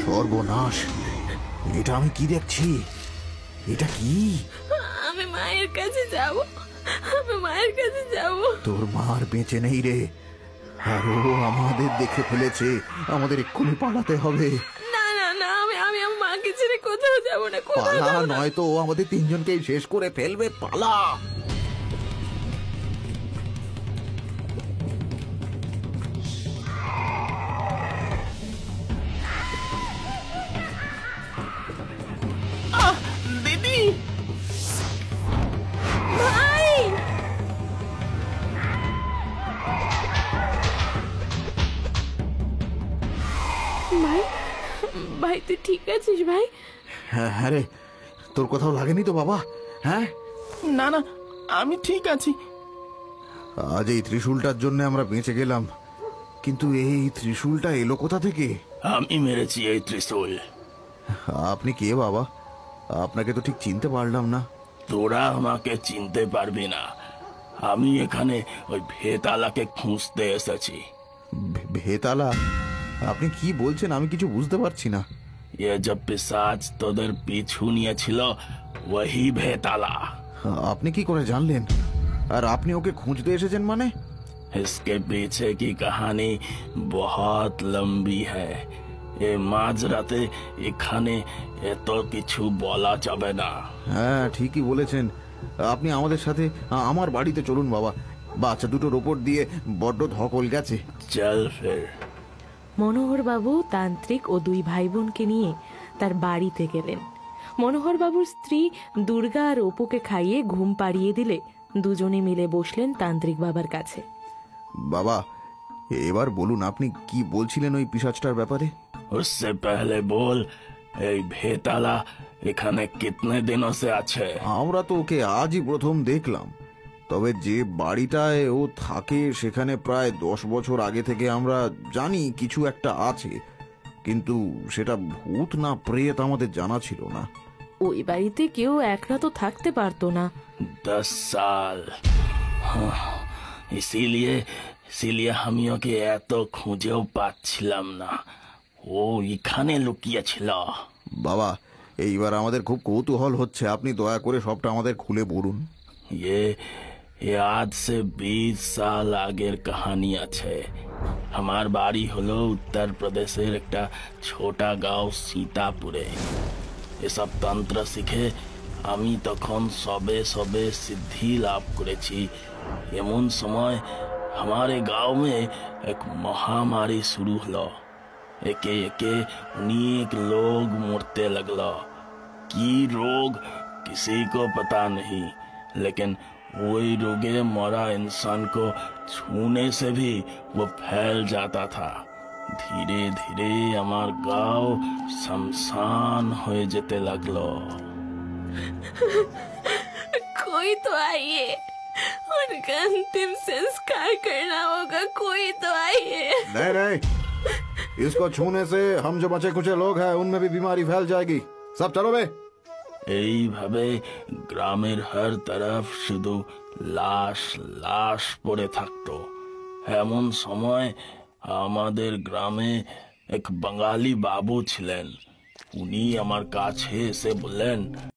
সর্বনাশ! এটা আমি কি দেখছি? এটা কি? আমি মায়ের কাছে যাব, আমি মায়ের কাছে যাব। তোর মার বেঁচে নেই রে, আর ও আমাদের দেখে ফেলেছে। আমাদের এক্ষুনি পালাতে হবে। না না না, আমি আমি আমার মাকে ছেড়ে কোথাও যাব না, কোথাও পালা, যাব না। নয়তো ও আমাদের তিনজনকেই শেষ করে ফেলবে। পালা! দিদি, ভাই, ভাই, ভাই তুই ঠিক আছিস ভাই? হ্যাঁ হ্যাঁ রে, তোর কোথাও লাগেনি তো বাবা? হ্যাঁ, না না, আমি ঠিক আছি। আজ এই ত্রিশূলটার জন্য আমরা বেঁচে গেলাম, কিন্তু এই ত্রিশূলটা এলো কোথা থেকে? আমি মেরেছি এই ত্রিশূল। আপনি কে বাবা? আপনাকে তো ঠিক চিনতে পারলাম না। তোরা আমাকে চিনতে পারবি না। আমি এখানে ওই ভেতালাকে খুঁজতে এসেছি। ভেতালা? আপনি কি বলছেন? আমি কিছু বুঝতে পারছি না। ये जब पिशाच তোদের পিছু নিয়েছিল, वही ভেতালা। আপনি কি করে জানলেন? আর আপনি ওকে খুঁজতে এসেছেন মানে? इसके पीछे की कहानी बहुत लंबी है। এ মাঝরাতে এখানে এত কিছু বলা যাবে না। হ্যাঁ, ঠিকই বলেছেন। আপনি আমাদের সাথে আমার বাড়িতে চলুন বাবা। বাচ্চা দুটোর ওপর দিয়ে বড্ড ধকল গেছে। চল ফির। মনোহরবাবু তান্ত্রিক ও দুই ভাই বোনকে নিয়ে তার বাড়িতে গেলেন। মনোহরবাবুর স্ত্রী দুর্গা আর অপুকে খাইয়ে ঘুম পাড়িয়ে দিলে দুজনে মিলে বসলেন তান্ত্রিক বাবার কাছে। বাবা, এবার বলুন, আপনি কি বলছিলেন ওই পিশাচটার ব্যাপারে? उससे पहले बोल, এই ভেতালা এখানে কিতনে দিনों से আছে? আমরা তো ওকে আজই প্রথম দেখলাম। তবে যে বাড়িটায় ও থাকে সেখানে প্রায় 10 বছর আগে থেকে আমরা জানি কিছু একটা আছে, কিন্তু সেটা ভূত না প্রেত আমাদের জানা ছিল না। ওই বাড়িতে কেউ একলা তো থাকতে পারতো না। 10 साल। हाँ, इसीलिए इसीलिए আমি ওকে এত খুঁজেও পাচ্ছিলাম না। ও এখানে লুকিয়েছিল। বাবা, এইবার আমাদের খুব কৌতূহল হচ্ছে। আপনি দয়া করে সবটা আমাদের খুলে বলুন। ये आज से 20 साल আগের কাহিনী আছে। আমার বাড়ি হলো উত্তর প্রদেশের একটা ছোটা গাঁও সীতাপুরে। এসব তন্ত্র শিখে আমি তখন সবে সবে সিদ্ধি লাভ করেছি। এমন সময় हमारे गांव में एक महामारी शुरू हलो। एके एके अनेक लोग मरते लगलो। की रोग किसी को पता नहीं, लेकिन वही रोगे मरा इंसान को छूने से भी वो फैल जाता था। धीरे धीरे हमार गांव शमशान हो जेते लगलो। कोई तो आइए, उनका अंतिम संस्कार करना होगा। कोई तो आइए। नहीं नहीं, इसको छूने से हम जो बचे कुछ लोग हैं उनमें भी बीमारी फैल जाएगी। सब चलो बे। এইভাবে গ্রামের হর তরফ শুধু লাশ লাশ পড়ে থাকতো। এমন সময় আমাদের গ্রামে এক বাঙালি বাবু ছিলেন। উনি আমার কাছে এসে বললেন,